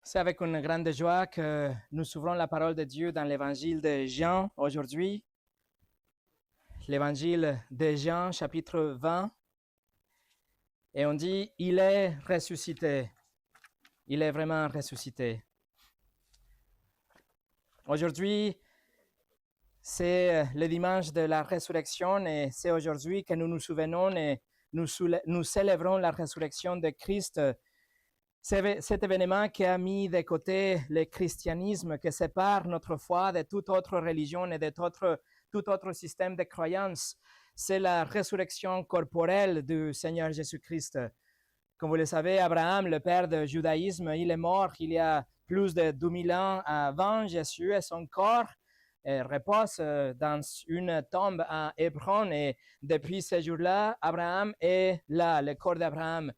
C'est avec une grande joie que nous ouvrons la parole de Dieu dans l'évangile de Jean aujourd'hui. L'évangile de Jean, chapitre 20. Et on dit, il est ressuscité. Il est vraiment ressuscité. Aujourd'hui, c'est le dimanche de la résurrection et c'est aujourd'hui que nous nous souvenons et nous célébrons la résurrection de Christ. Cet événement qui a mis de côté le christianisme, qui sépare notre foi de toute autre religion et de tout autre système de croyance, c'est la résurrection corporelle du Seigneur Jésus-Christ. Comme vous le savez, Abraham, le père du judaïsme, il est mort il y a plus de 2000 ans avant Jésus et son corps repose dans une tombe à Hébron et depuis ce jour-là, Abraham est là, le corps d'Abraham.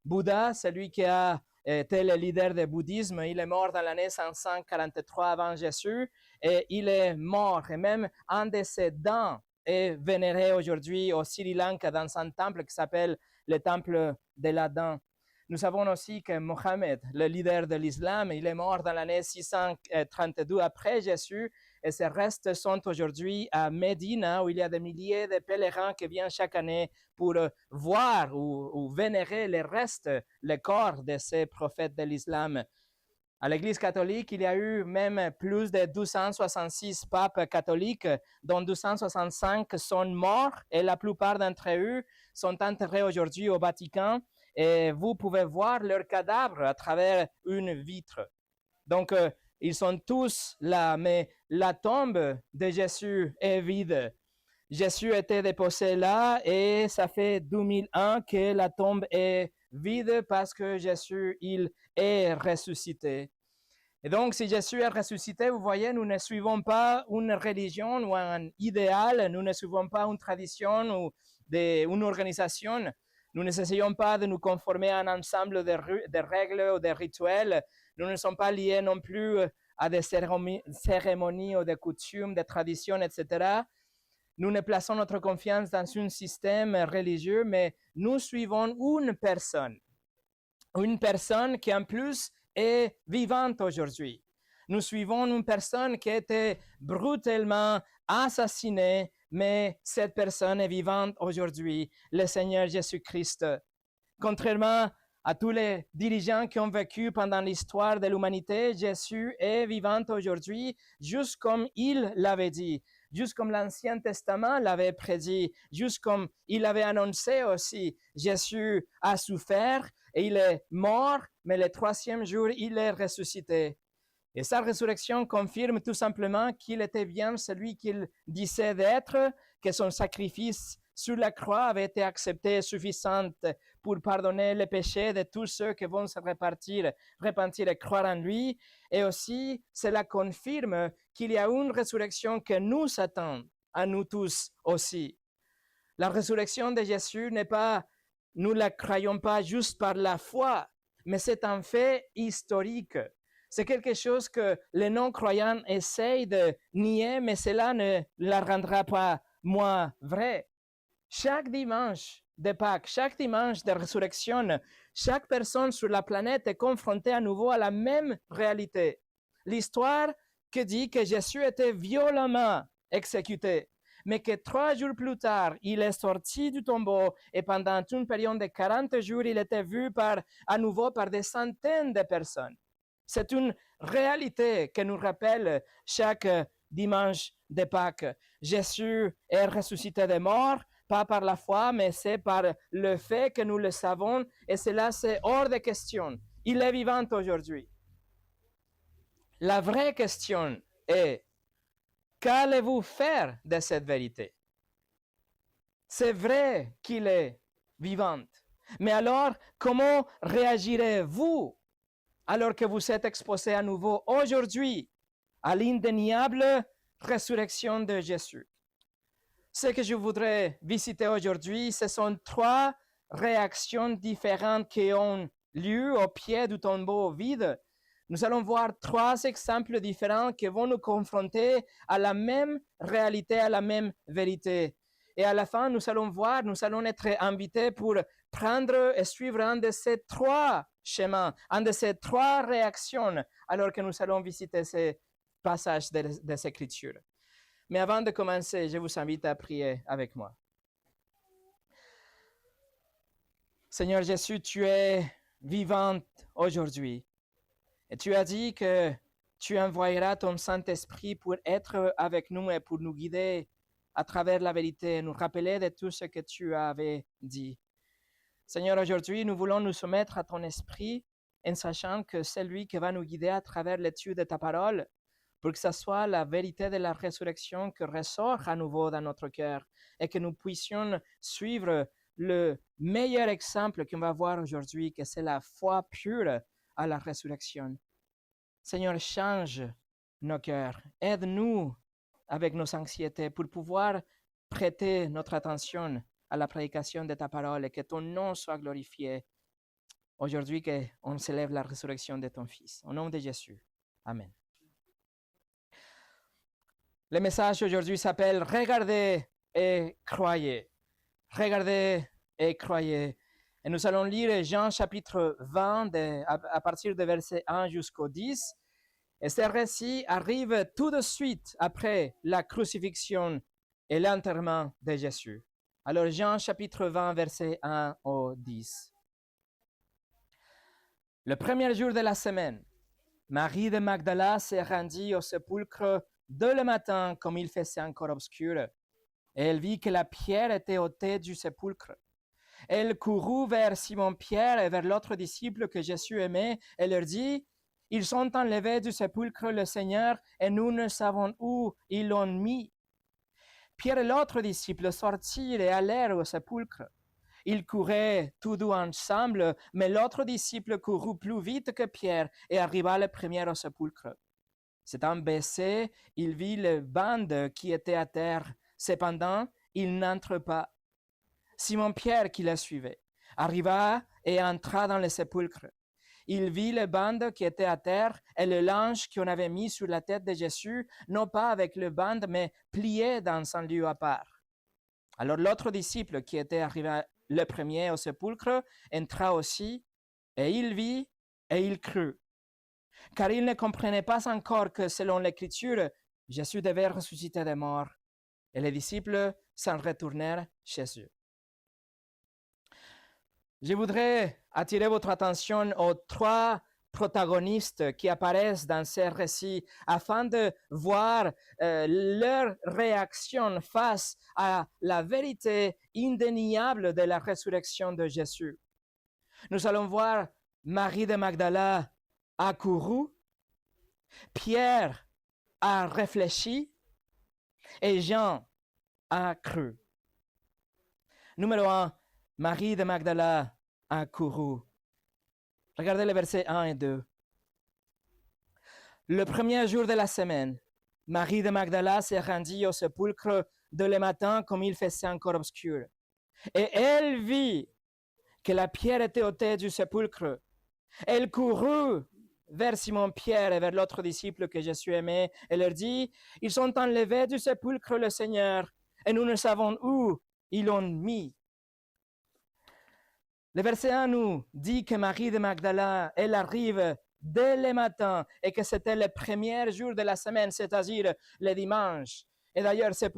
Bouddha, celui qui a été le leader du bouddhisme, il est mort dans l'année 543 avant Jésus et il est mort. Et même un de ses dents est vénéré aujourd'hui au Sri Lanka dans un temple qui s'appelle le temple de la dent. Nous savons aussi que Mohammed, le leader de l'islam, il est mort dans l'année 632 après Jésus et ses restes sont aujourd'hui à Médine où il y a des milliers de pèlerins qui viennent chaque année pour voir ou vénérer les restes, le corps de ces prophètes de l'islam. À l'Église catholique, il y a eu même plus de 266 papes catholiques, dont 265 sont morts et la plupart d'entre eux sont enterrés aujourd'hui au Vatican et vous pouvez voir leurs cadavres à travers une vitre. Donc, ils sont tous là, mais la tombe de Jésus est vide. Jésus était déposé là et ça fait 2000 ans que la tombe est vide parce que Jésus, il est ressuscité. Et donc, si Jésus est ressuscité, vous voyez, nous ne suivons pas une religion ou un idéal, nous ne suivons pas une tradition ou une organisation. Nous n'essayons pas de nous conformer à un ensemble de règles ou de rituels. Nous ne sommes pas liés non plus à des cérémonies ou des coutumes, des traditions, etc. Nous ne plaçons notre confiance dans un système religieux, mais nous suivons une personne qui en plus est vivante aujourd'hui. Nous suivons une personne qui a été brutalement assassinée, mais cette personne est vivante aujourd'hui, le Seigneur Jésus-Christ. Contrairement à tous les dirigeants qui ont vécu pendant l'histoire de l'humanité, Jésus est vivant aujourd'hui, juste comme il l'avait dit, juste comme l'Ancien Testament l'avait prédit, juste comme il avait annoncé aussi. Jésus a souffert et il est mort, mais le troisième jour, il est ressuscité. Et sa résurrection confirme tout simplement qu'il était bien celui qu'il disait d'être, que son sacrifice sur la croix avait été accepté suffisant pour pardonner les péchés de tous ceux qui vont se repentir et croire en lui. Et aussi, cela confirme qu'il y a une résurrection que nous attend à nous tous aussi. La résurrection de Jésus n'est pas, nous la croyons pas juste par la foi, mais c'est un fait historique. C'est quelque chose que les non-croyants essayent de nier, mais cela ne la rendra pas moins vrai. Chaque dimanche de Pâques, chaque dimanche de résurrection, chaque personne sur la planète est confrontée à nouveau à la même réalité. L'histoire qui dit que Jésus était violemment exécuté, mais que 3 jours plus tard, il est sorti du tombeau et pendant une période de 40 jours, il était vu à nouveau par des centaines de personnes. C'est une réalité que nous rappelle chaque dimanche de Pâques. Jésus est ressuscité des morts, pas par la foi, mais c'est par le fait que nous le savons, et cela c'est hors de question. Il est vivant aujourd'hui. La vraie question est, qu'allez-vous faire de cette vérité? C'est vrai qu'il est vivant, mais alors comment réagirez-vous alors que vous êtes exposé à nouveau aujourd'hui à l'indéniable résurrection de Jésus? Ce que je voudrais visiter aujourd'hui, ce sont 3 réactions différentes qui ont lieu au pied du tombeau vide. Nous allons voir 3 exemples différents qui vont nous confronter à la même réalité, à la même vérité. Et à la fin, nous allons être invités pour prendre et suivre un de ces 3 chemins, un de ces 3 réactions, alors que nous allons visiter ces passages des Écritures. Mais avant de commencer, je vous invite à prier avec moi. Seigneur Jésus, tu es vivante aujourd'hui. Et tu as dit que tu envoyeras ton Saint-Esprit pour être avec nous et pour nous guider à travers la vérité, nous rappeler de tout ce que tu avais dit. Seigneur, aujourd'hui, nous voulons nous soumettre à ton esprit en sachant que c'est lui qui va nous guider à travers l'étude de ta parole pour que ce soit la vérité de la résurrection qui ressort à nouveau dans notre cœur et que nous puissions suivre le meilleur exemple qu'on va voir aujourd'hui, que c'est la foi pure à la résurrection. Seigneur, change nos cœurs. Aide-nous avec nos anxiétés pour pouvoir prêter notre attention à la prédication de ta parole et que ton nom soit glorifié aujourd'hui qu'on célèbre la résurrection de ton Fils. Au nom de Jésus. Amen. Le message aujourd'hui s'appelle « Regardez et croyez ». Regardez et croyez. Et nous allons lire Jean chapitre 20 à partir de verset 1 jusqu'au 10. Et ce récit arrive tout de suite après la crucifixion et l'enterrement de Jésus. Alors Jean chapitre 20 verset 1 au 10. Le premier jour de la semaine, Marie de Magdala s'est rendue au sépulcre dès le matin comme il faisait encore obscur. Et elle vit que la pierre était ôtée du sépulcre. Elle courut vers Simon-Pierre et vers l'autre disciple que Jésus aimait et leur dit, « Ils sont enlevés du sépulcre le Seigneur et nous ne savons où ils l'ont mis. » Pierre et l'autre disciple sortirent et allèrent au sépulcre. Ils couraient tous deux ensemble, mais l'autre disciple courut plus vite que Pierre et arriva le premier au sépulcre. S'étant baissé, il vit le bande qui était à terre. Cependant, il n'entre pas. Simon-Pierre, qui le suivait, arriva et entra dans le sépulcre. Il vit le bande qui était à terre et le linge qu'on avait mis sur la tête de Jésus, non pas avec le bande, mais plié dans un lieu à part. Alors l'autre disciple qui était arrivé le premier au sépulcre entra aussi, et il vit et il crut. Car il ne comprenait pas encore que selon l'Écriture, Jésus devait ressusciter des morts. Et les disciples s'en retournèrent chez eux. Je voudrais attirer votre attention aux 3 protagonistes qui apparaissent dans ces récits afin de voir leur réaction face à la vérité indéniable de la résurrection de Jésus. Nous allons voir Marie de Magdala a couru, Pierre a réfléchi et Jean a cru. Numéro 1, Marie de Magdala a couru. Regardez les versets 1 et 2. Le premier jour de la semaine, Marie de Magdala s'est rendue au sépulcre dès le matin comme il faisait encore obscur. Et elle vit que la pierre était ôtée du sépulcre. Elle courut vers Simon-Pierre et vers l'autre disciple que Jésus aimait et leur dit, « Ils sont enlevés du sépulcre le Seigneur et nous ne savons où ils l'ont mis. » Le verset 1 nous dit que Marie de Magdala, elle arrive dès le matin et que c'était le premier jour de la semaine, c'est-à-dire le dimanche. Et d'ailleurs, c'est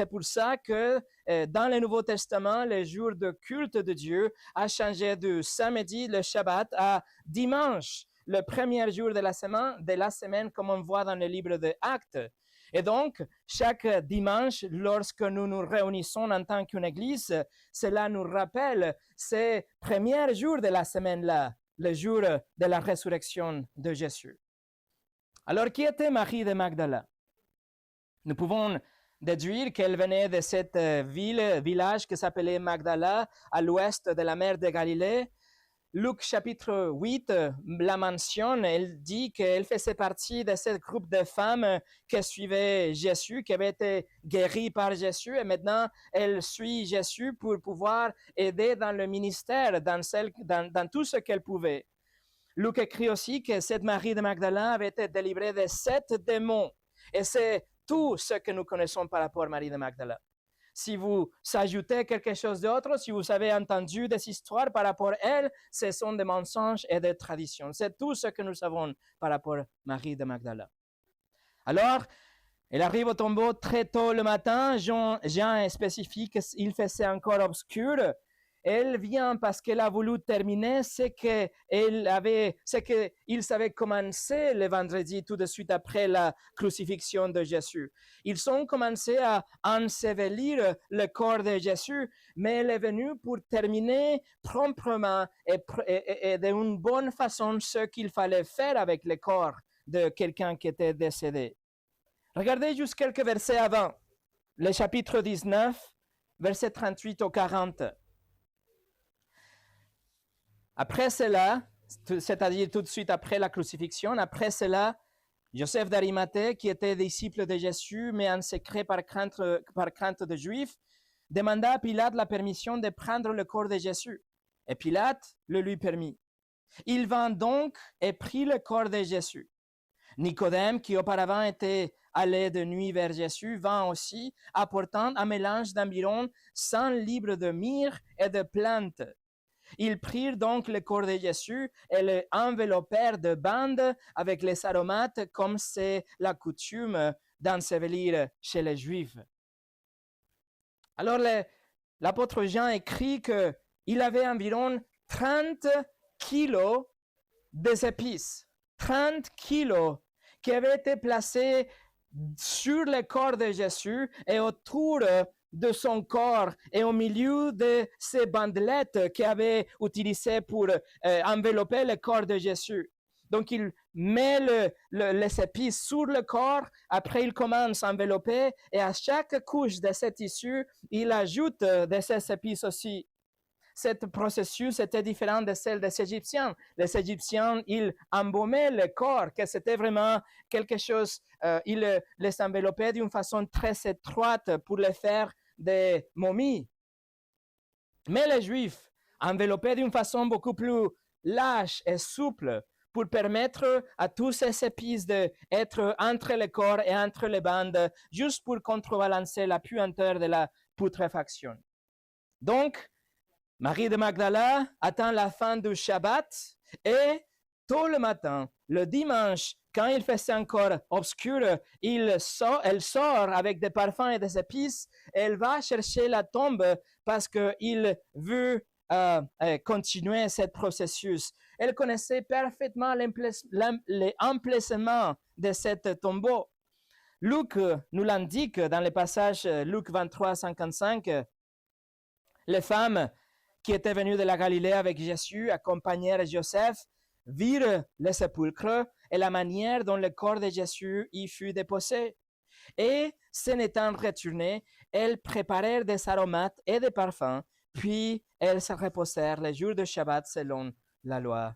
pour ça que dans le Nouveau Testament, le jour de culte de Dieu a changé de samedi, le Shabbat, à dimanche, le premier jour de la semaine, comme on voit dans le livre des Actes. Et donc, chaque dimanche, lorsque nous nous réunissons en tant qu'une église, cela nous rappelle ces premiers jours de la semaine-là, le jour de la résurrection de Jésus. Alors, qui était Marie de Magdala? Nous pouvons déduire qu'elle venait de cette village qui s'appelait Magdala, à l'ouest de la mer de Galilée. Luc chapitre 8 la mentionne, elle dit qu'elle faisait partie de ce groupe de femmes qui suivaient Jésus, qui avait été guéries par Jésus, et maintenant elle suit Jésus pour pouvoir aider dans le ministère, dans tout ce qu'elle pouvait. Luc écrit aussi que cette Marie de Magdala avait été délivrée de 7 démons, et c'est tout ce que nous connaissons par rapport à Marie de Magdala. si vous ajoutez quelque chose d'autre, si vous avez entendu des histoires par rapport à elle, ce sont des mensonges et des traditions. C'est tout ce que nous savons par rapport à Marie de Magdala. Alors, elle arrive au tombeau très tôt le matin. Jean spécifie qu'il faisait encore obscur. Elle vient parce qu'elle a voulu terminer ce qu'ils avaient commencé le vendredi tout de suite après la crucifixion de Jésus. Ils ont commencé à ensevelir le corps de Jésus, mais elle est venue pour terminer promptement et d'une bonne façon ce qu'il fallait faire avec le corps de quelqu'un qui était décédé. Regardez juste quelques versets avant, le chapitre 19, versets 38 au 40. Après cela, c'est-à-dire tout de suite après la crucifixion, après cela, Joseph d'Arimathée, qui était disciple de Jésus, mais en secret par crainte des Juifs, demanda à Pilate la permission de prendre le corps de Jésus. Et Pilate le lui permit. Il vint donc et prit le corps de Jésus. Nicodème, qui auparavant était allé de nuit vers Jésus, vint aussi, apportant un mélange d'environ 100 livres de myrrhe et de plantes. Ils prirent donc le corps de Jésus et le enveloppèrent de bandes avec les aromates, comme c'est la coutume d'ensevelir chez les Juifs. Alors l'apôtre Jean écrit qu'il avait environ 30 kilos d'épices, 30 kilos qui avaient été placés sur le corps de Jésus et autour de son corps et au milieu de ces bandelettes qu'il avait utilisées pour envelopper le corps de Jésus. Donc, il met les épices sur le corps, après il commence à envelopper et à chaque couche de ce tissu, il ajoute de ces épices aussi. Ce processus était différent de celle des Égyptiens. Les Égyptiens, ils embaumaient le corps, que c'était vraiment quelque chose, ils les enveloppaient d'une façon très étroite pour les faire des momies. Mais les Juifs enveloppaient d'une façon beaucoup plus lâche et souple pour permettre à tous ces épices d'être entre le corps et entre les bandes, juste pour contrebalancer la puanteur de la putréfaction. Donc, Marie de Magdala attend la fin du Shabbat et tôt le matin, le dimanche, quand il faisait encore obscur, elle sort avec des parfums et des épices. Elle va chercher la tombe parce qu'il veut continuer ce processus. Elle connaissait parfaitement l'emplacement de cette tombeau. Luc nous l'indique dans le passage Luc 23, 55. Les femmes qui étaient venues de la Galilée avec Jésus, accompagnèrent Joseph, virent le sépulcre et la manière dont le corps de Jésus y fut déposé. Et, s'en étant retournées, elles préparèrent des aromates et des parfums, puis elles se reposèrent le jour de Shabbat selon la loi.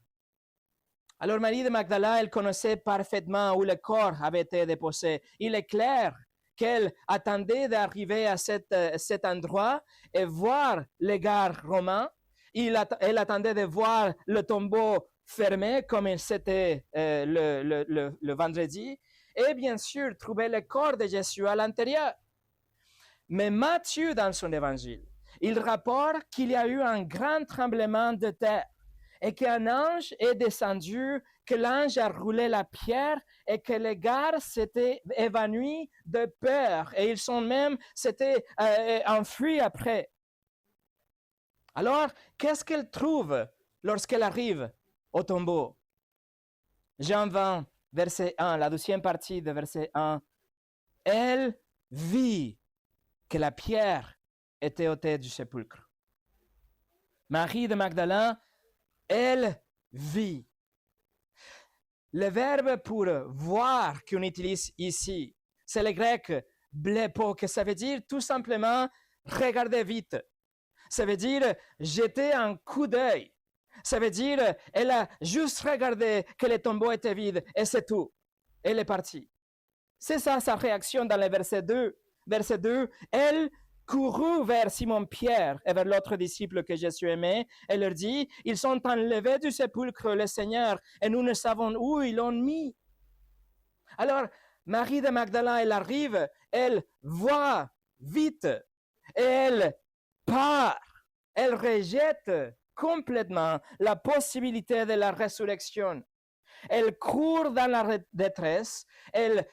Alors Marie de Magdala, elle connaissait parfaitement où le corps avait été déposé. Il est clair qu'elle attendait d'arriver à cet endroit et voir les gardes romains. Elle attendait de voir le tombeau fermé comme c'était le vendredi. Et bien sûr, trouver le corps de Jésus à l'intérieur. Mais Matthieu, dans son évangile, il rapporte qu'il y a eu un grand tremblement de terre et qu'un ange est descendu, que l'ange a roulé la pierre et que les gardes s'étaient évanouis de peur et ils s'étaient enfuis après. Alors, qu'est-ce qu'elle trouve lorsqu'elle arrive au tombeau? Jean 20, verset 1, la deuxième partie de verset 1. Elle vit que la pierre était ôtée du sépulcre. Marie de Magdala, elle vit. Le verbe pour voir qu'on utilise ici, c'est le grec blepo, que ça veut dire tout simplement regarder vite. Ça veut dire jeter un coup d'œil. Ça veut dire elle a juste regardé que le tombeau était vide et c'est tout. Elle est partie. C'est ça sa réaction dans le verset 2. Verset 2, elle courut vers Simon-Pierre et vers l'autre disciple que Jésus aimait et leur dit, ils sont enlevés du sépulcre, le Seigneur, et nous ne savons où ils l'ont mis. Alors, Marie de Magdala, elle arrive, elle voit vite et elle part. Elle rejette complètement la possibilité de la résurrection. Elle court dans la détresse, elle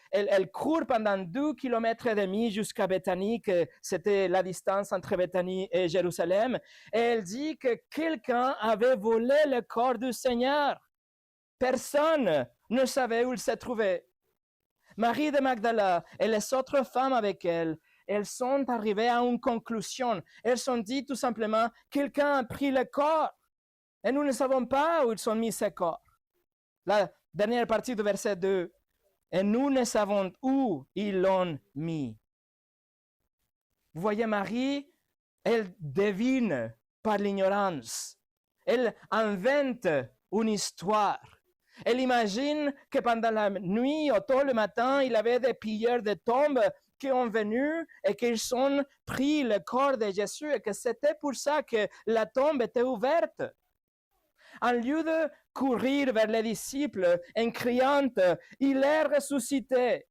court pendant 2,5 km jusqu'à Béthanie, que c'était la distance entre Béthanie et Jérusalem, et elle dit que quelqu'un avait volé le corps du Seigneur. Personne ne savait où il se trouvait. Marie de Magdala et les autres femmes avec elle, elles sont arrivées à une conclusion. Elles sont dit tout simplement, quelqu'un a pris le corps et nous ne savons pas où ils ont mis ce corps. La dernière partie du verset 2. Et nous ne savons où ils l'ont mis. Vous voyez, Marie, elle devine par l'ignorance. Elle invente une histoire. Elle imagine que pendant la nuit, au tôt le matin, il y avait des pilleurs de tombes qui ont venu et qu'ils ont pris le corps de Jésus et que c'était pour ça que la tombe était ouverte. En lieu de courir vers les disciples en criant « Il est ressuscité »,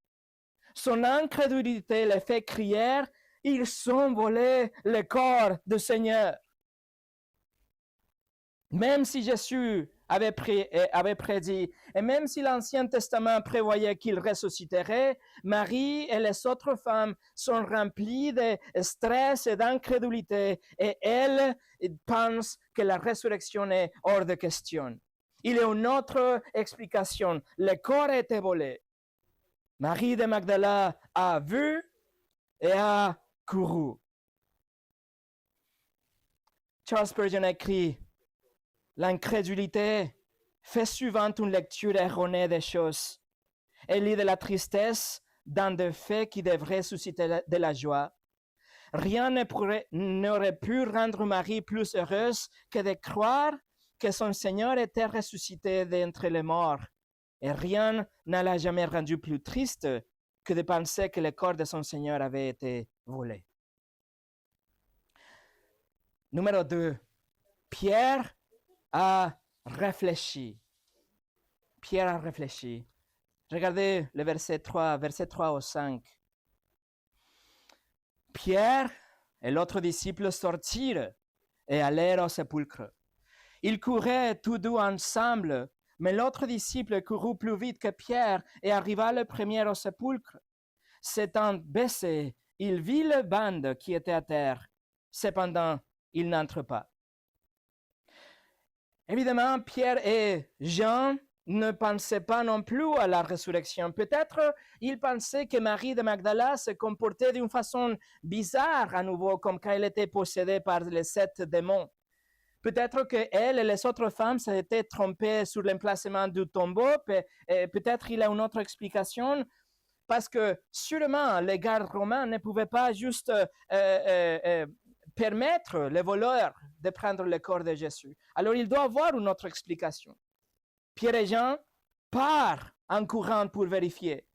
son incrédulité les fait crier « Ils ont volé le corps du Seigneur ». Même si Jésus avait prédit, et même si l'Ancien Testament prévoyait qu'il ressusciterait, Marie et les autres femmes sont remplies de stress et d'incrédulité, et elles pensent que la résurrection est hors de question. Il y a une autre explication. Le corps a été volé. Marie de Magdala a vu et a couru. Charles Spurgeon écrit: l'incrédulité fait souvent une lecture erronée des choses. Elle lit de la tristesse dans des faits qui devraient susciter de la joie. Rien n'aurait pu rendre Marie plus heureuse que de croire que son Seigneur était ressuscité d'entre les morts. Et rien ne l'a jamais rendu plus triste que de penser que le corps de son Seigneur avait été volé. Numéro 2. Pierre a réfléchi. Pierre a réfléchi. Regardez le verset 3 au 5. Pierre et l'autre disciple sortirent et allèrent au sépulcre. Ils couraient tous deux ensemble, mais l'autre disciple courut plus vite que Pierre et arriva le premier au sépulcre. S'étant baissé, il vit le bande qui était à terre. Cependant, il n'entre pas. Évidemment, Pierre et Jean ne pensaient pas non plus à la résurrection. Peut-être ils pensaient que Marie de Magdala se comportait d'une façon bizarre à nouveau, comme quand elle était possédée par les 7 démons. Peut-être qu'elle et les autres femmes s'étaient trompées sur l'emplacement du tombeau. Peut-être il y a une autre explication, parce que sûrement les gardes romains ne pouvaient pas juste permettre les voleurs de prendre le corps de Jésus. Alors il doit y avoir une autre explication. Pierre et Jean partent en courant pour vérifier.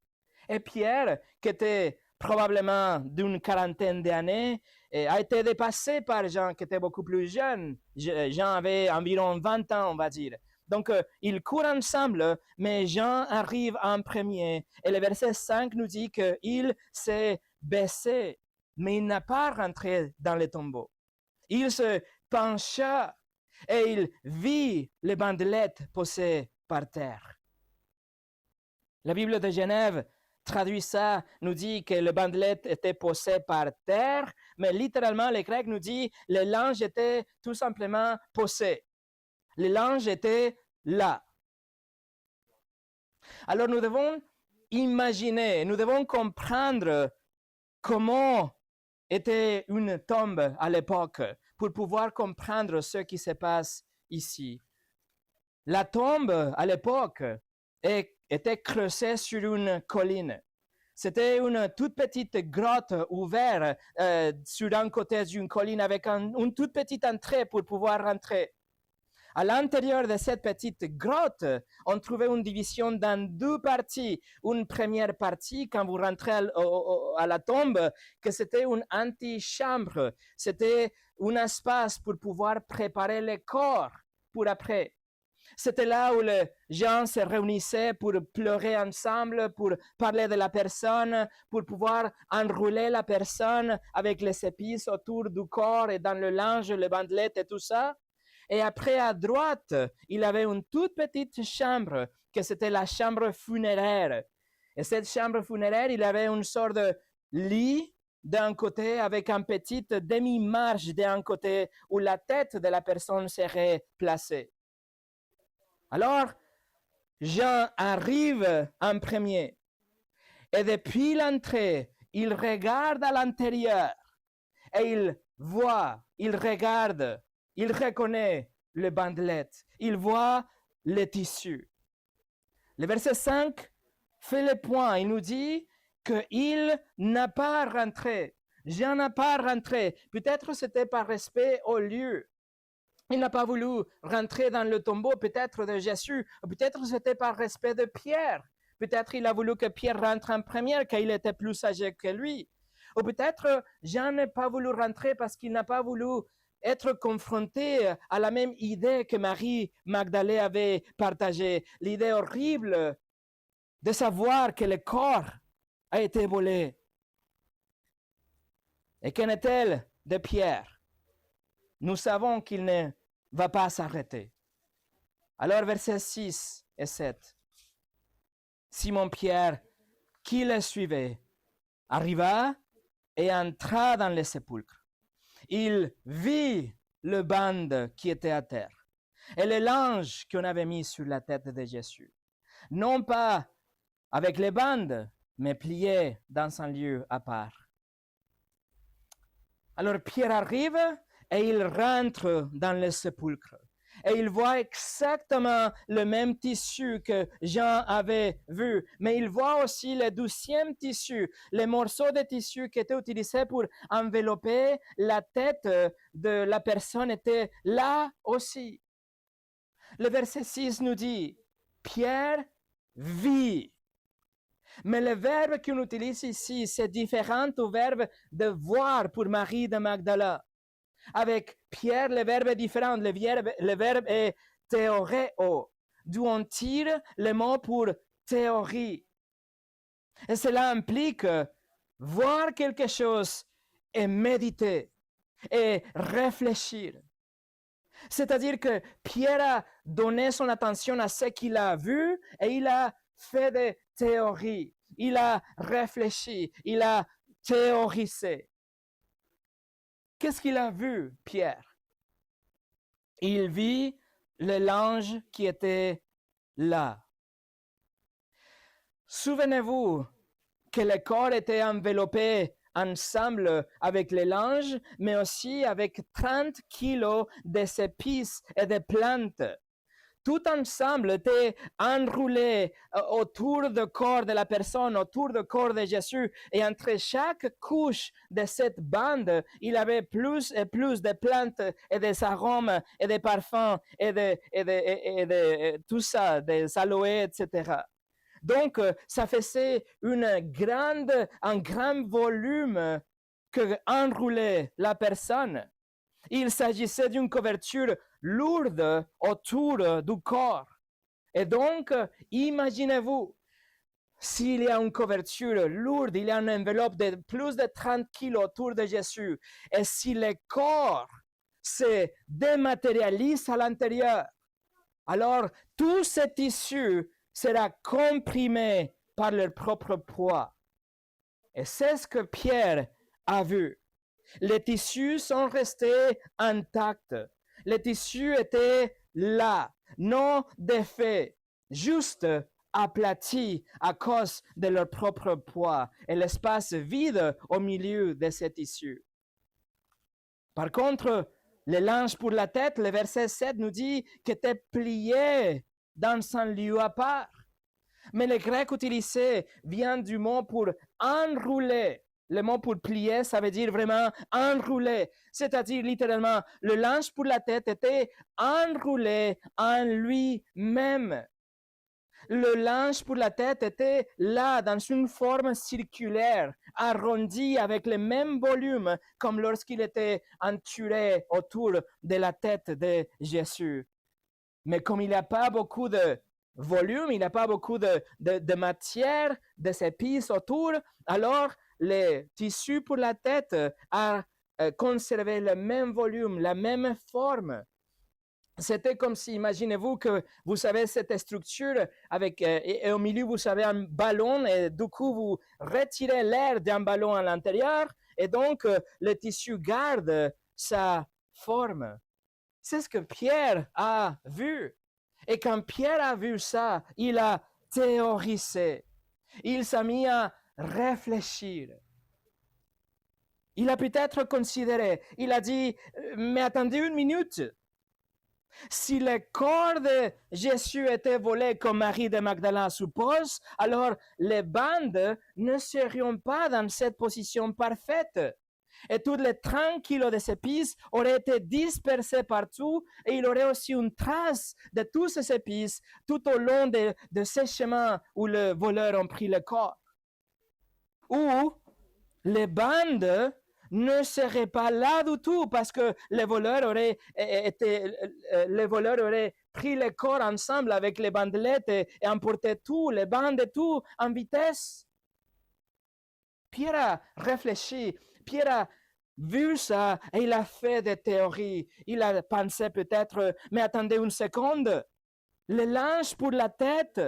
Et Pierre, qui était probablement d'une quarantaine d'années, a été dépassé par Jean, qui était beaucoup plus jeune. Jean avait environ 20 ans, on va dire. Donc, ils courent ensemble, mais Jean arrive en premier. Et le verset 5 nous dit qu'il s'est baissé, mais il n'a pas rentré dans le tombeau. Il se pencha et il vit les bandelettes posées par terre. La Bible de Genève traduit ça, nous dit que le bandelette était posé par terre, mais littéralement, le grec nous dit que le linge était tout simplement posé. Le linge était là. Alors nous devons imaginer, nous devons comprendre comment était une tombe à l'époque pour pouvoir comprendre ce qui se passe ici. La tombe à l'époque était creusée sur une colline. C'était une toute petite grotte ouverte sur un côté d'une colline avec une toute petite entrée pour pouvoir rentrer. À l'intérieur de cette petite grotte, on trouvait une division dans 2 parties. Une première partie, quand vous rentrez à la tombe, que c'était une antichambre. C'était un espace pour pouvoir préparer le corps pour après. C'était là où les gens se réunissaient pour pleurer ensemble, pour parler de la personne, pour pouvoir enrouler la personne avec les épices autour du corps et dans le linge, les bandelettes et tout ça. Et après, à droite, il avait une toute petite chambre, que c'était la chambre funéraire. Et cette chambre funéraire, il avait une sorte de lit d'un côté avec une petite demi-marge d'un côté où la tête de la personne serait placée. Alors, Jean arrive en premier et depuis l'entrée, il regarde à l'intérieur et il voit, il regarde, il reconnaît le bandelette, il voit le tissu. Le verset 5 fait le point, il nous dit qu'il n'a pas rentré. Jean n'a pas rentré. Peut-être c'était par respect au lieu. Il n'a pas voulu rentrer dans le tombeau peut-être de Jésus, ou peut-être c'était par respect de Pierre. Peut-être il a voulu que Pierre rentre en première, car il était plus âgé que lui. Ou peut-être Jean n'a pas voulu rentrer parce qu'il n'a pas voulu être confronté à la même idée que Marie Magdalée avait partagée, l'idée horrible de savoir que le corps a été volé. Et qu'en est-elle de Pierre? Nous savons qu'il ne va pas s'arrêter. Alors, versets 6 et 7. Simon-Pierre, qui le suivait, arriva et entra dans le sépulcre. Il vit le bande qui était à terre et le linge qu'on avait mis sur la tête de Jésus. Non pas avec les bandes, mais plié dans un lieu à part. Alors Pierre arrive et il rentre dans le sépulcre. Et il voit exactement le même tissu que Jean avait vu. Mais il voit aussi le 12e tissu, les morceaux de tissu qui étaient utilisés pour envelopper la tête de la personne étaient là aussi. Le verset 6 nous dit, Pierre vit. Mais le verbe qu'on utilise ici, c'est différent du verbe de voir pour Marie de Magdala. Avec Pierre, le verbe est différent. Le verbe est théoréo, d'où on tire le mot pour théorie. Et cela implique voir quelque chose et méditer et réfléchir. C'est-à-dire que Pierre a donné son attention à ce qu'il a vu et il a fait des théories. Il a réfléchi, il a théorisé. Qu'est-ce qu'il a vu, Pierre? Il vit le linge qui était là. Souvenez-vous que le corps était enveloppé ensemble avec les linges, mais aussi avec 30 kilos d'épices et de plantes. Tout ensemble était enroulé autour du corps de la personne, autour du corps de Jésus. Et entre chaque couche de cette bande, il y avait plus et plus de plantes et des arômes et des parfums et tout ça, des aloés, etc. Donc, ça faisait un grand volume que enroulait la personne. Il s'agissait d'une couverture lourde autour du corps. Et donc, imaginez-vous, s'il y a une couverture lourde, il y a une enveloppe de plus de 30 kilos autour de Jésus, et si le corps se dématérialise à l'intérieur, alors tout ce tissu sera comprimé par leur propre poids. Et c'est ce que Pierre a vu. Les tissus sont restés intacts. Les tissus étaient là, non défaits, juste aplatis à cause de leur propre poids et l'espace vide au milieu de ces tissus. Par contre, le linge pour la tête, le verset 7 nous dit qu'il était plié dans un lieu à part. Mais le grec utilisé vient du mot pour enrouler. Le mot pour plier, ça veut dire vraiment enrouler. C'est-à-dire littéralement, le linge pour la tête était enroulé en lui-même. Le linge pour la tête était là, dans une forme circulaire, arrondie, avec le même volume, comme lorsqu'il était entouré autour de la tête de Jésus. Mais comme il n'y a pas beaucoup de volume, il n'y a pas beaucoup de matière, de épices autour, alors le tissu pour la tête a conservé le même volume, la même forme. C'était comme si, imaginez-vous que vous avez cette structure avec, et au milieu, vous avez un ballon et du coup, vous retirez l'air d'un ballon à l'intérieur et donc le tissu garde sa forme. C'est ce que Pierre a vu. Et quand Pierre a vu ça, il a théorisé. Il s'est mis à réfléchir. Il a peut-être considéré, il a dit, mais attendez une minute. Si le corps de Jésus était volé comme Marie de Magdala suppose, alors les bandes ne serions pas dans cette position parfaite. Et tous les 30 kilos de épices auraient été dispersés partout et il aurait aussi une trace de tous ces épices tout au long de ces chemins où les voleurs ont pris le corps. Ou les bandes ne seraient pas là du tout parce que les voleurs auraient pris le corps ensemble avec les bandelettes et emporté tout, les bandes et tout en vitesse. Pierre a réfléchi, Pierre a vu ça et il a fait des théories. Il a pensé peut-être, mais attendez une seconde, le linge pour la tête,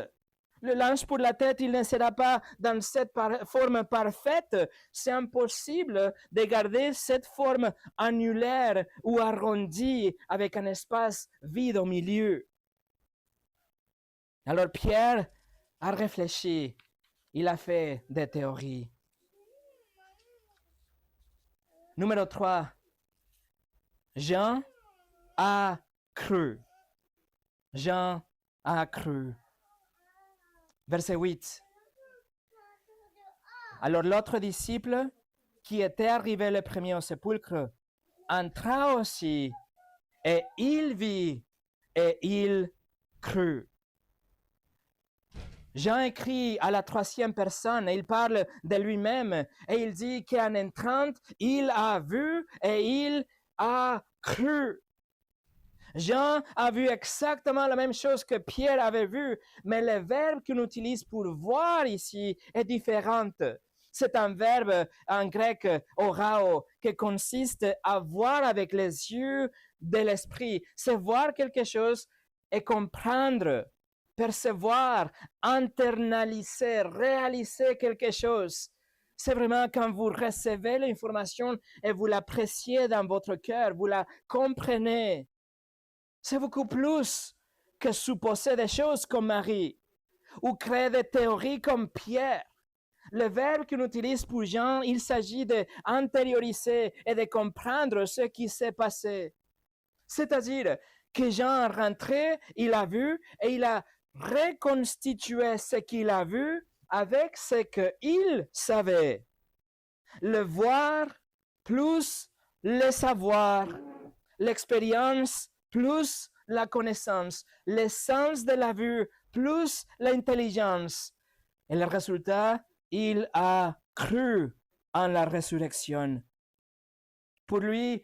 il ne sera pas dans cette forme parfaite. C'est impossible de garder cette forme annulaire ou arrondie avec un espace vide au milieu. Alors Pierre a réfléchi, il a fait des théories. Numéro 3, Jean a cru. Jean a cru. Verset 8. Alors l'autre disciple, qui était arrivé le premier au sépulcre, entra aussi, et il vit, et il crut. Jean écrit à la 3e personne, et il parle de lui-même, et il dit qu'en entrant, il a vu et il a cru. Jean a vu exactement la même chose que Pierre avait vu, mais le verbe qu'on utilise pour voir ici est différent. C'est un verbe en grec, orao, qui consiste à voir avec les yeux de l'esprit. C'est voir quelque chose et comprendre, percevoir, internaliser, réaliser quelque chose. C'est vraiment quand vous recevez l'information et vous l'appréciez dans votre cœur, vous la comprenez. C'est beaucoup plus que supposer des choses comme Marie ou créer des théories comme Pierre. Le verbe qu'on utilise pour Jean, il s'agit d'intérioriser et de comprendre ce qui s'est passé. C'est-à-dire que Jean est rentré, il a vu et il a reconstitué ce qu'il a vu avec ce qu'il savait. Le voir plus le savoir, l'expérience plus la connaissance, l'essence de la vue plus l'intelligence. Et le résultat, il a cru en la résurrection. Pour lui,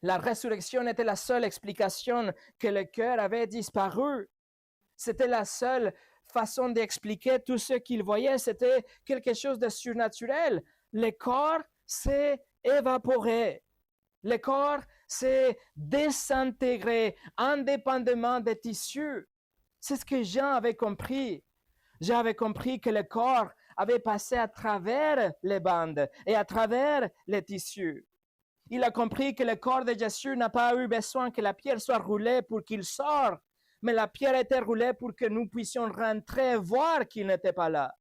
la résurrection était la seule explication que le cœur avait disparu. C'était la seule façon d'expliquer tout ce qu'il voyait. C'était quelque chose de surnaturel. Le corps s'est évaporé. Le corps s'est désintégré indépendamment des tissus. C'est ce que Jean avait compris. Jean avait compris que le corps avait passé à travers les bandes et à travers les tissus. Il a compris que le corps de Jésus n'a pas eu besoin que la pierre soit roulée pour qu'il sorte, mais la pierre était roulée pour que nous puissions rentrer et voir qu'il n'était pas là.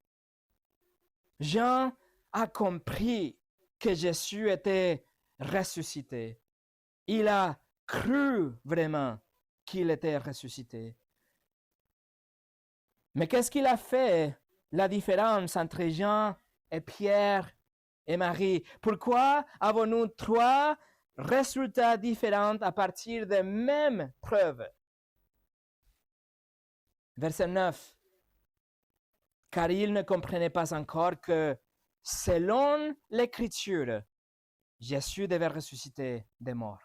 Jean a compris que Jésus était ressuscité. Il a cru vraiment qu'il était ressuscité. Mais qu'est-ce qu'il a fait la différence entre Jean et Pierre et Marie? Pourquoi avons-nous 3 résultats différents à partir des mêmes preuves? Verset 9. Car ils ne comprenaient pas encore que, selon l'Écriture, Jésus devait ressusciter des morts.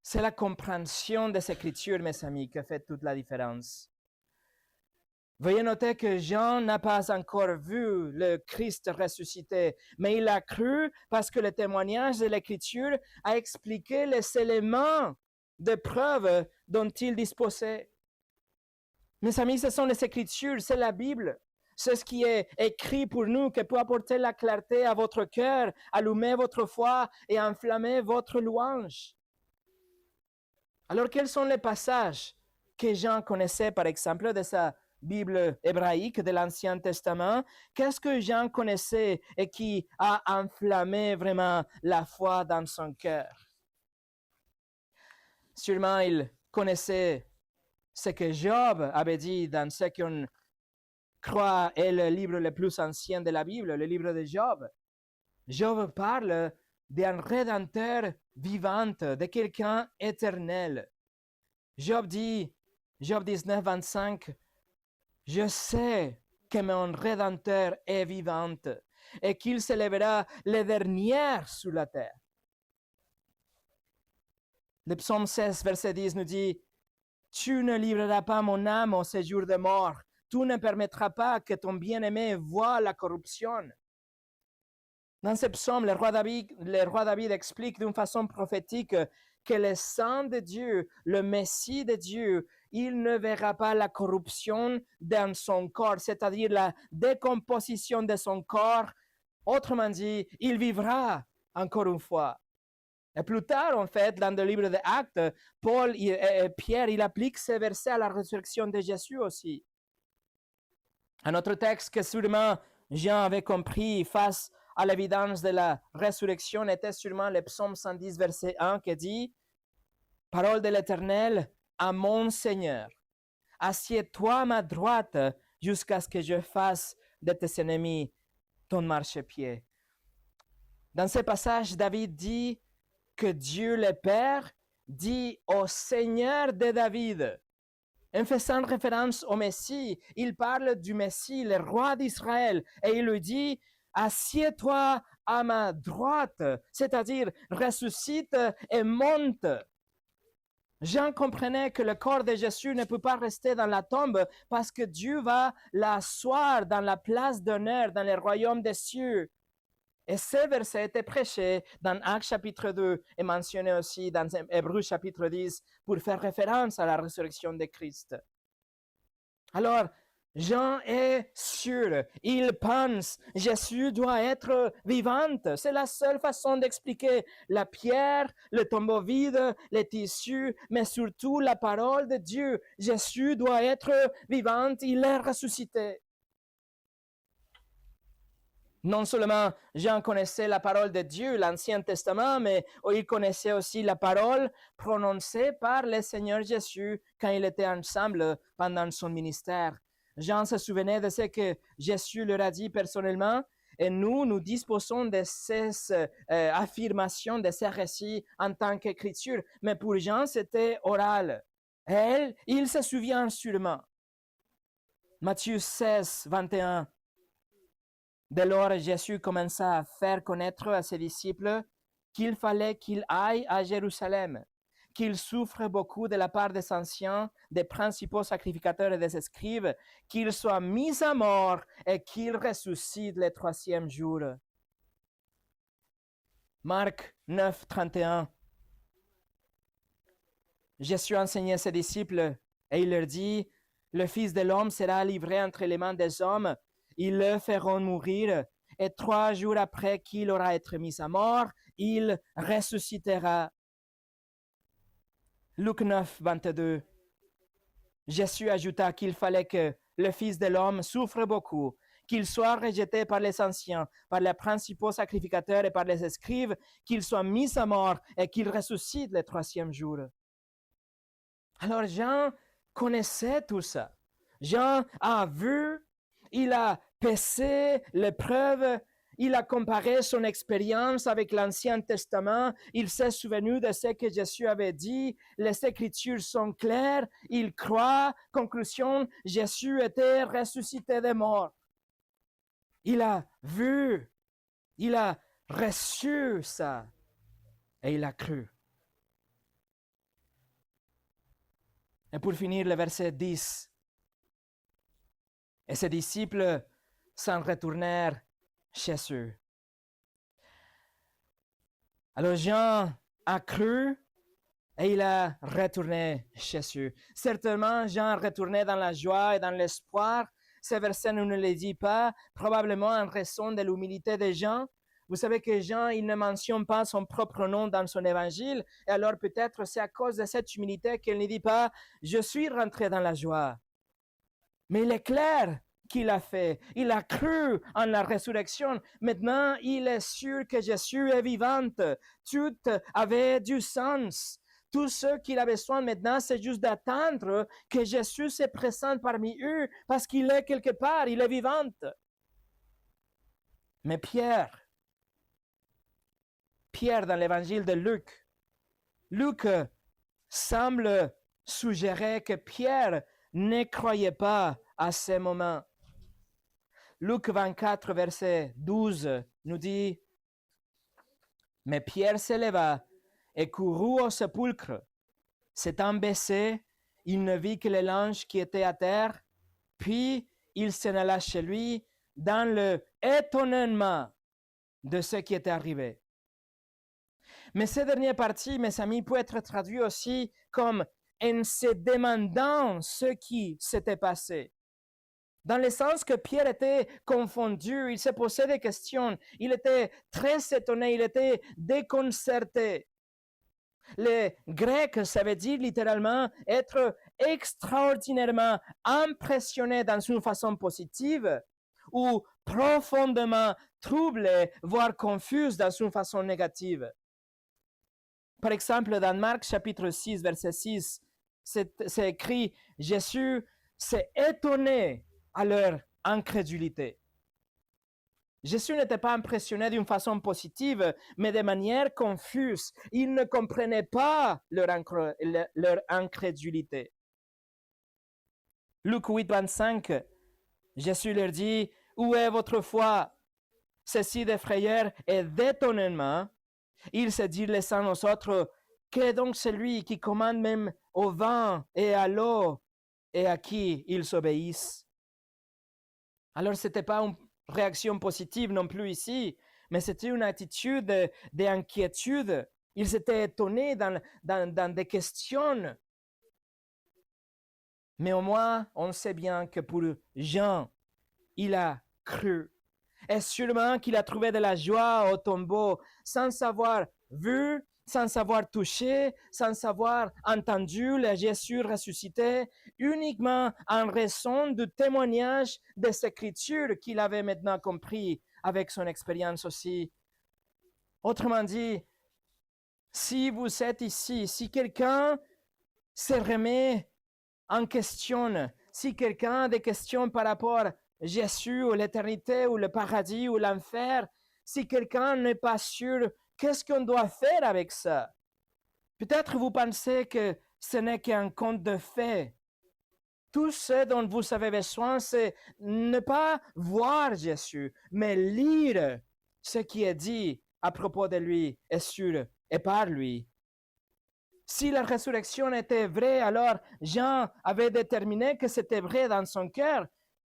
C'est la compréhension des Écritures, mes amis, qui fait toute la différence. Veuillez noter que Jean n'a pas encore vu le Christ ressuscité, mais il a cru parce que le témoignage de l'Écriture a expliqué les éléments de preuve dont il disposait. Mes amis, ce sont les Écritures, c'est la Bible. C'est ce qui est écrit pour nous, qui peut apporter la clarté à votre cœur, allumer votre foi et enflammer votre louange. Alors, quels sont les passages que Jean connaissait, par exemple, de sa Bible hébraïque de l'Ancien Testament? Qu'est-ce que Jean connaissait et qui a enflammé vraiment la foi dans son cœur? Sûrement, il connaissait ce que Job avait dit dans ce qu'on croit est le livre le plus ancien de la Bible, le livre de Job. Job parle d'un Rédempteur vivant, de quelqu'un éternel. Job dit, Job 19, 25, « Je sais que mon Rédempteur est vivant et qu'il se lèvera le dernier sur la terre. » Le psaume 16, verset 10 nous dit, « Tu ne livreras pas mon âme au séjour de mort. Tu ne permettras pas que ton bien-aimé voie la corruption. » Dans ce psaume, le roi David explique d'une façon prophétique que le Saint de Dieu, le Messie de Dieu, il ne verra pas la corruption dans son corps, c'est-à-dire la décomposition de son corps. Autrement dit, il vivra encore une fois. Et plus tard, en fait, dans le livre des Actes, Pierre, il applique ces versets à la résurrection de Jésus aussi. Un autre texte que sûrement Jean avait compris face à l'évidence de la résurrection était sûrement le psaume 110, verset 1, qui dit « Parole de l'Éternel à mon Seigneur, assieds-toi à ma droite jusqu'à ce que je fasse de tes ennemis ton marchepied. » Dans ce passage, David dit que Dieu le Père dit au Seigneur de David, en faisant référence au Messie, il parle du Messie, le roi d'Israël, et il lui dit, assieds-toi à ma droite, c'est-à-dire ressuscite et monte. Jean comprenait que le corps de Jésus ne peut pas rester dans la tombe parce que Dieu va l'asseoir dans la place d'honneur dans le royaume des cieux. Et ce verset était prêché dans Actes chapitre 2 et mentionné aussi dans Hébreux chapitre 10 pour faire référence à la résurrection de Christ. Alors, Jean est sûr, il pense, Jésus doit être vivante. C'est la seule façon d'expliquer la pierre, le tombeau vide, les tissus, mais surtout la parole de Dieu. Jésus doit être vivante, il est ressuscité. Non seulement Jean connaissait la parole de Dieu, l'Ancien Testament, mais il connaissait aussi la parole prononcée par le Seigneur Jésus quand il était ensemble pendant son ministère. Jean se souvenait de ce que Jésus leur a dit personnellement, et nous disposons de ces affirmations, de ces récits en tant qu'écriture. Mais pour Jean, c'était oral. Et il se souvient sûrement. Matthieu 16, 21. Dès lors, Jésus commença à faire connaître à ses disciples qu'il fallait qu'il aille à Jérusalem, qu'il souffre beaucoup de la part des anciens, des principaux sacrificateurs et des scribes, qu'il soit mis à mort et qu'il ressuscite le troisième jour. Marc 9, 31. Jésus enseignait ses disciples et il leur dit, « Le Fils de l'homme sera livré entre les mains des hommes, ils le feront mourir, et 3 jours après qu'il aura été mis à mort, il ressuscitera. » Luc 9, 22. Jésus ajouta qu'il fallait que le Fils de l'homme souffre beaucoup, qu'il soit rejeté par les anciens, par les principaux sacrificateurs et par les scribes, qu'il soit mis à mort et qu'il ressuscite le troisième jour. Alors Jean connaissait tout ça. Jean a vu, il a pesé les preuves, il a comparé son expérience avec l'Ancien Testament, il s'est souvenu de ce que Jésus avait dit, les Écritures sont claires, il croit, conclusion, Jésus était ressuscité des morts. Il a vu, il a reçu ça et il a cru. Et pour finir, le verset 10. Et ses disciples s'en retournèrent chez eux. Alors Jean a cru et il a retourné chez eux. Certainement, Jean retournait dans la joie et dans l'espoir. Ce verset ne nous le dit pas, probablement en raison de l'humilité de Jean. Vous savez que Jean, il ne mentionne pas son propre nom dans son évangile, et alors peut-être c'est à cause de cette humilité qu'il ne dit pas « Je suis rentré dans la joie ». Mais il est clair qu'il a fait. Il a cru en la résurrection. Maintenant, il est sûr que Jésus est vivante. Tout avait du sens. Tout ce qu'il a besoin maintenant, c'est juste d'attendre que Jésus se présente parmi eux parce qu'il est quelque part, il est vivante. Mais Pierre dans l'évangile de Luc semble suggérer que Pierre ne croyait pas à ce moment. Luc 24, verset 12 nous dit « Mais Pierre se leva et courut au sépulcre. S'étant baissé, il ne vit que les linges qui étaient à terre, puis il s'en alla chez lui dans le étonnement de ce qui était arrivé. » Mais cette dernière partie, mes amis, peut être traduite aussi comme « en se demandant ce qui s'était passé ». Dans le sens que Pierre était confondu, il se posait des questions, il était très étonné, il était déconcerté. Le grec, ça veut dire littéralement être extraordinairement impressionné dans une façon positive ou profondément troublé, voire confus dans une façon négative. Par exemple, dans Marc chapitre 6, verset 6, c'est écrit « Jésus s'est étonné à leur incrédulité. » Jésus n'était pas impressionné d'une façon positive, mais de manière confuse. Il ne comprenait pas leur incrédulité. Luc 8, 25, Jésus leur dit, « Où est votre foi ?» Ceci de frayeur et d'étonnement. Ils se disent les uns aux autres, « Quel est donc celui qui commande même au vent et à l'eau et à qui ils obéissent ?» Alors, ce n'était pas une réaction positive non plus ici, mais c'était une attitude d'inquiétude. Ils étaient étonnés dans des questions. Mais au moins, on sait bien que pour Jean, il a cru. Et sûrement qu'il a trouvé de la joie au tombeau, sans avoir vu, sans avoir touché, sans avoir entendu le Jésus ressuscité, uniquement en raison du témoignage des Écritures qu'il avait maintenant compris avec son expérience aussi. Autrement dit, si vous êtes ici, si quelqu'un se remet en question, si quelqu'un a des questions par rapport à Jésus ou l'éternité ou le paradis ou l'enfer, si quelqu'un n'est pas sûr, qu'est-ce qu'on doit faire avec ça? Peut-être vous pensez que ce n'est qu'un conte de fées. Tout ce dont vous avez besoin, c'est ne pas voir Jésus, mais lire ce qui est dit à propos de lui et sur et par lui. Si la résurrection était vraie, alors Jean avait déterminé que c'était vrai dans son cœur.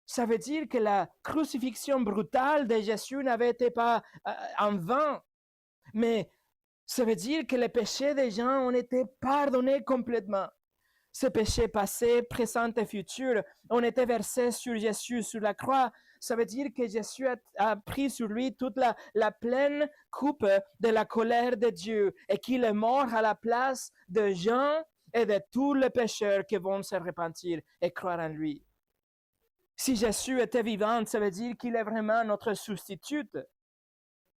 Ça veut dire que la crucifixion brutale de Jésus n'avait été pas en vain, mais ça veut dire que les péchés des gens ont été pardonnés complètement. Ces péchés passés, présents et futurs ont été versés sur Jésus, sur la croix. Ça veut dire que Jésus a pris sur lui toute la pleine coupe de la colère de Dieu et qu'il est mort à la place de Jean et de tous les pécheurs qui vont se repentir et croire en lui. Si Jésus était vivant, ça veut dire qu'il est vraiment notre substitut.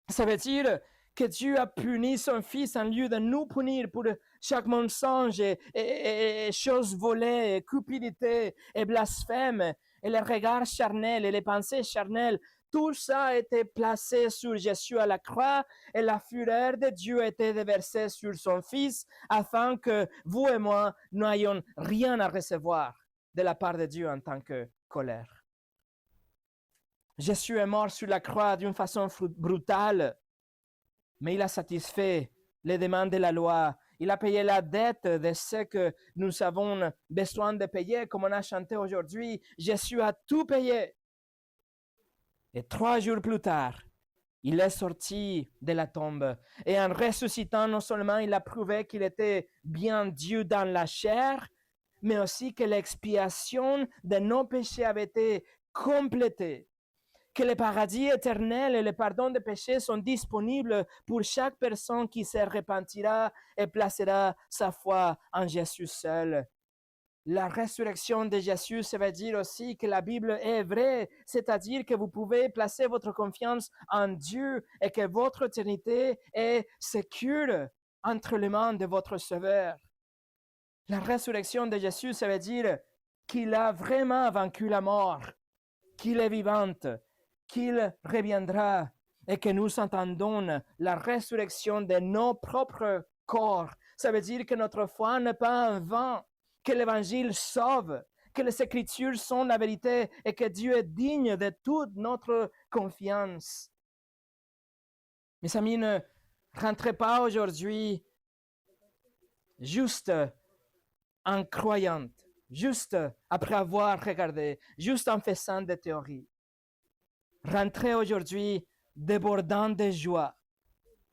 Ça veut dire que Dieu a puni son Fils en lieu de nous punir pour chaque mensonge et choses volées, et cupidité et blasphème, et les regards charnels et les pensées charnelles. Tout ça a été placé sur Jésus à la croix et la fureur de Dieu a été déversée sur son Fils afin que vous et moi n'ayons rien à recevoir de la part de Dieu en tant que colère. Jésus est mort sur la croix d'une façon brutale, mais il a satisfait les demandes de la loi. Il a payé la dette de ce que nous avons besoin de payer, comme on a chanté aujourd'hui. Jésus a tout payé. Et 3 jours plus tard, il est sorti de la tombe. Et en ressuscitant, non seulement il a prouvé qu'il était bien Dieu dans la chair, mais aussi que l'expiation de nos péchés avait été complétée. Que le paradis éternel et le pardon des péchés sont disponibles pour chaque personne qui se repentira et placera sa foi en Jésus seul. La résurrection de Jésus, ça veut dire aussi que la Bible est vraie, c'est-à-dire que vous pouvez placer votre confiance en Dieu et que votre éternité est sécure entre les mains de votre Sauveur. La résurrection de Jésus, ça veut dire qu'il a vraiment vaincu la mort, qu'il est vivant, qu'il reviendra et que nous entendons la résurrection de nos propres corps. Ça veut dire que notre foi n'est pas en vain, que l'Évangile sauve, que les Écritures sont la vérité et que Dieu est digne de toute notre confiance. Mes amis, ne rentrez pas aujourd'hui juste en croyant, juste après avoir regardé, juste en faisant des théories. Rentrez aujourd'hui débordant de joie.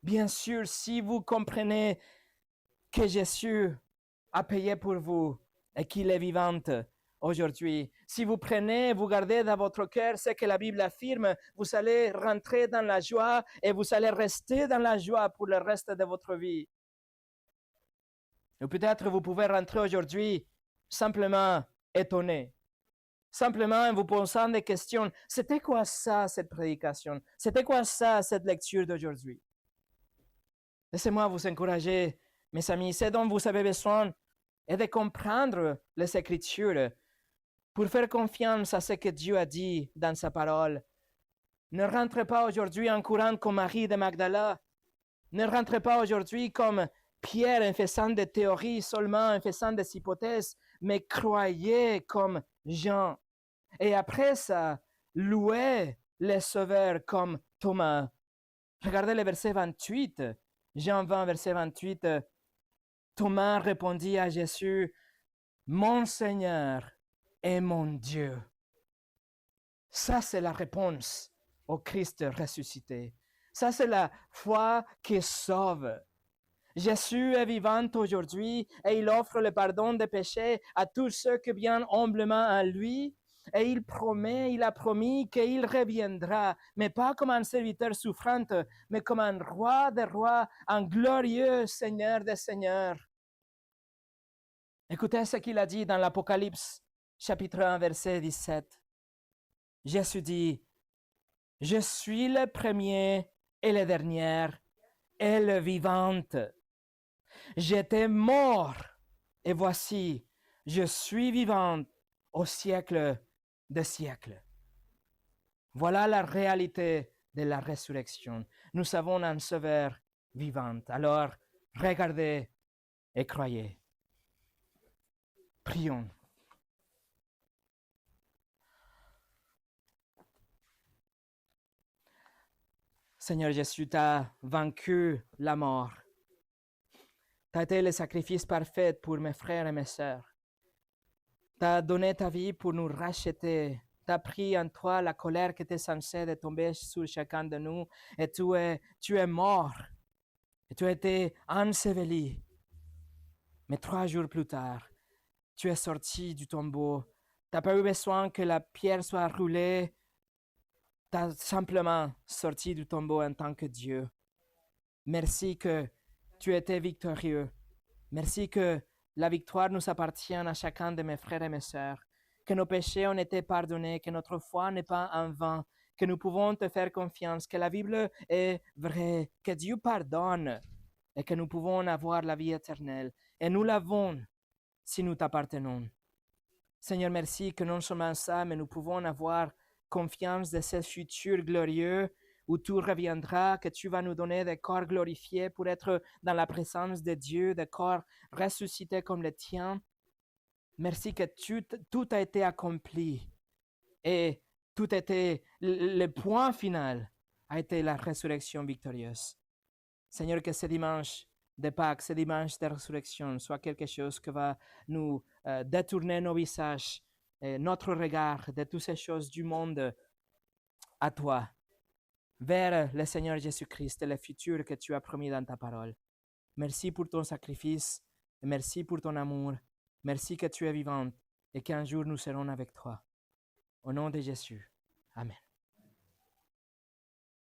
Bien sûr, si vous comprenez que Jésus a payé pour vous et qu'il est vivant aujourd'hui, si vous prenez, vous gardez dans votre cœur ce que la Bible affirme, vous allez rentrer dans la joie et vous allez rester dans la joie pour le reste de votre vie. Ou peut-être vous pouvez rentrer aujourd'hui simplement étonné. Simplement en vous posant des questions. C'était quoi ça, cette prédication? C'était quoi ça, cette lecture d'aujourd'hui? Laissez-moi vous encourager, mes amis. Ce dont vous avez besoin est de comprendre les Écritures pour faire confiance à ce que Dieu a dit dans sa parole. Ne rentrez pas aujourd'hui en courant comme Marie de Magdala. Ne rentrez pas aujourd'hui comme Pierre en faisant des théories seulement, en faisant des hypothèses, mais croyez comme Jean. Et après ça, louez les sauveurs comme Thomas. Regardez le verset 28. Jean 20, verset 28. Thomas répondit à Jésus, mon Seigneur et mon Dieu. Ça, c'est la réponse au Christ ressuscité. Ça, c'est la foi qui sauve. Jésus est vivant aujourd'hui et il offre le pardon des péchés à tous ceux qui viennent humblement à lui. Et il a promis qu'il reviendra, mais pas comme un serviteur souffrant, mais comme un roi des rois, un glorieux Seigneur des seigneurs. Écoutez ce qu'il a dit dans l'Apocalypse, chapitre 1, verset 17. Jésus dit, « Je suis le premier et le dernier et le vivant. J'étais mort, et voici, je suis vivant au siècle des siècles. » Voilà la réalité de la résurrection. Nous avons un Sauveur vivant. Alors, regardez et croyez. Prions. Seigneur Jésus, tu as vaincu la mort. Tu as été le sacrifice parfait pour mes frères et mes sœurs. Tu as donné ta vie pour nous racheter. Tu as pris en toi la colère qui était censée de tomber sur chacun de nous. Et tu es mort. Et tu as été enseveli. Mais 3 jours plus tard, tu es sorti du tombeau. Tu n'as pas eu besoin que la pierre soit roulée. Tu as simplement sorti du tombeau en tant que Dieu. Merci que tu étais victorieux. Merci que la victoire nous appartient à chacun de mes frères et mes sœurs, que nos péchés ont été pardonnés, que notre foi n'est pas en vain, que nous pouvons te faire confiance, que la Bible est vraie, que Dieu pardonne et que nous pouvons avoir la vie éternelle. Et nous l'avons si nous t'appartenons. Seigneur, merci que non seulement ça, mais nous pouvons avoir confiance de ce futur glorieux où tout reviendra, que tu vas nous donner des corps glorifiés pour être dans la présence de Dieu, des corps ressuscités comme le tien. Merci que tout a été accompli et tout était, le point final a été la résurrection victorieuse. Seigneur, que ce dimanche, de Pâques, ce dimanche de résurrection, soit quelque chose qui va nous détourner nos visages, et notre regard de toutes ces choses du monde à toi, vers le Seigneur Jésus-Christ et le futur que tu as promis dans ta parole. Merci pour ton sacrifice, et merci pour ton amour. Merci que tu es vivante et qu'un jour nous serons avec toi. Au nom de Jésus. Amen.